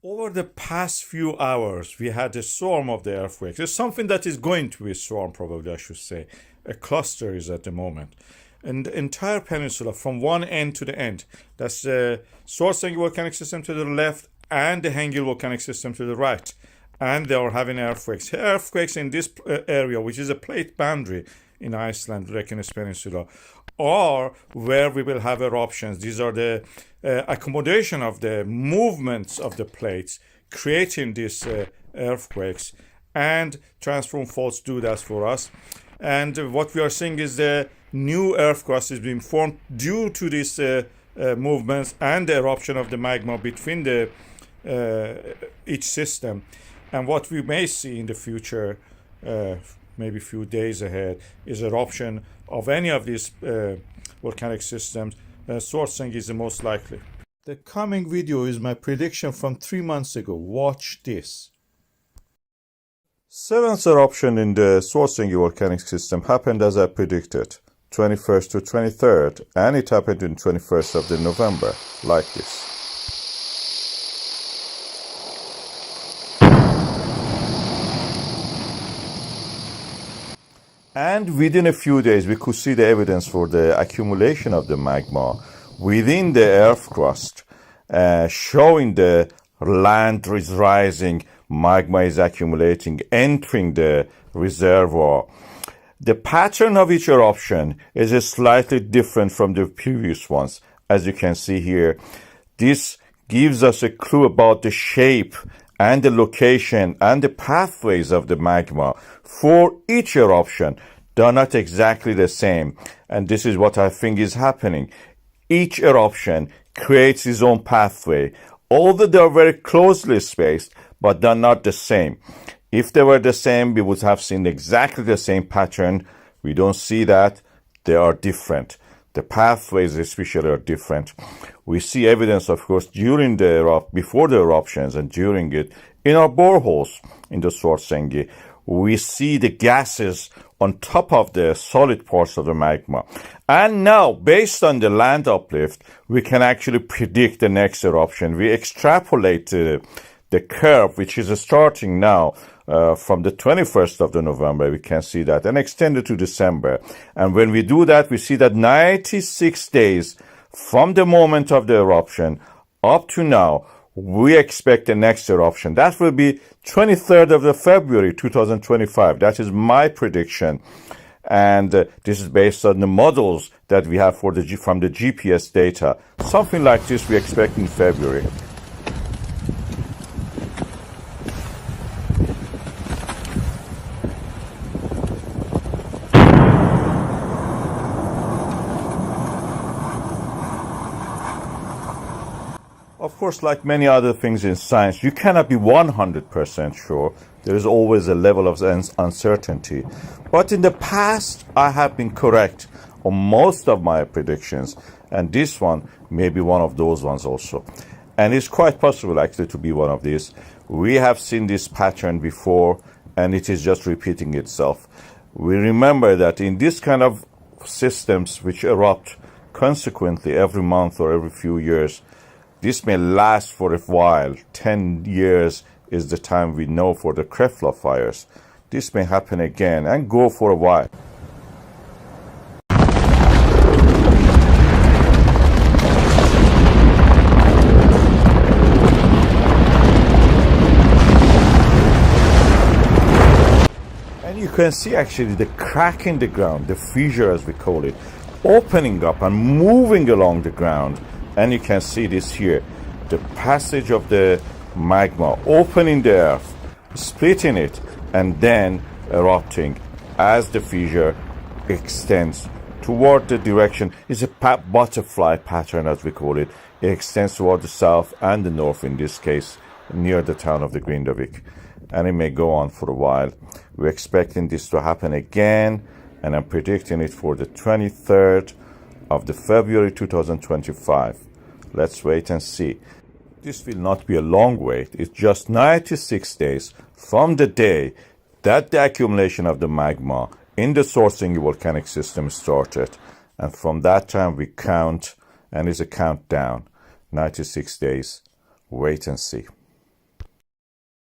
Over the past few hours, we had a swarm of the earthquakes. It's something that is going to be a swarm, probably, I should say. A cluster is at the moment. And the entire peninsula, from one end to the end, that's the Svartsengi volcanic system to the left and the Hengill volcanic system to the right. And they are having earthquakes. Earthquakes in this area, which is a plate boundary in Iceland, Reykjanes Peninsula, or where we will have eruptions. These are the accommodation of the movements of the plates, creating these earthquakes. And transform faults do that for us. And what we are seeing is the new earth crust is being formed due to these movements and the eruption of the magma between the each system. And what we may see in the future, maybe a few days ahead, is eruption of any of these volcanic systems. Svartsengi is the most likely. The coming video is my prediction from 3 months ago. Watch this. Seventh eruption in the Svartsengi volcanic system happened as I predicted, 21st to 23rd, and it happened in 21st of the November, like this. And within a few days, we could see the evidence for the accumulation of the magma within the earth crust, showing the land is rising, magma is accumulating, entering the reservoir. The pattern of each eruption is slightly different from the previous ones. As you can see here, this gives us a clue about the shape and the location and the pathways of the magma for each eruption. They are not exactly the same, and this is what I think is happening. Each eruption creates its own pathway, although they are very closely spaced, but they're not the same. If they were the same, we would have seen exactly the same pattern. We don't see that. They are different. The pathways especially are different. We see evidence, of course, before the eruptions and during it, in our boreholes in the Svartsengi. We see the gases on top of the solid parts of the magma. And now, based on the land uplift, we can actually predict the next eruption. We extrapolate the curve, which is starting now from the 21st of the November, we can see that, and extended to December. And when we do that, we see that 96 days from the moment of the eruption up to now, we expect the next eruption. That will be 23rd of the February 2025. That is my prediction. And this is based on the models that we have from the GPS data. Something like this we expect in February. Of course, like many other things in science, you cannot be 100% sure. There is always a level of uncertainty. But in the past, I have been correct on most of my predictions, and this one may be one of those ones also. And it's quite possible, actually, to be one of these. We have seen this pattern before, and it is just repeating itself. We remember that in this kind of systems which erupt consequently every month or every few years, this may last for a while. 10 years is the time we know for the Krefla fires. This may happen again and go for a while. And you can see actually the crack in the ground, the fissure as we call it, opening up and moving along the ground. And you can see this here, the passage of the magma, opening the earth, splitting it, and then erupting as the fissure extends toward the direction. It's a butterfly pattern, as we call it. It extends toward the south and the north, in this case, near the town of the Grindavik. And it may go on for a while. We're expecting this to happen again, and I'm predicting it for the 23rd of the February 2025. Let's wait and see. This will not be a long wait. It's just 96 days from the day that the accumulation of the magma in the Svartsengi volcanic system started. And from that time we count, and it's a countdown. 96 days. Wait and see.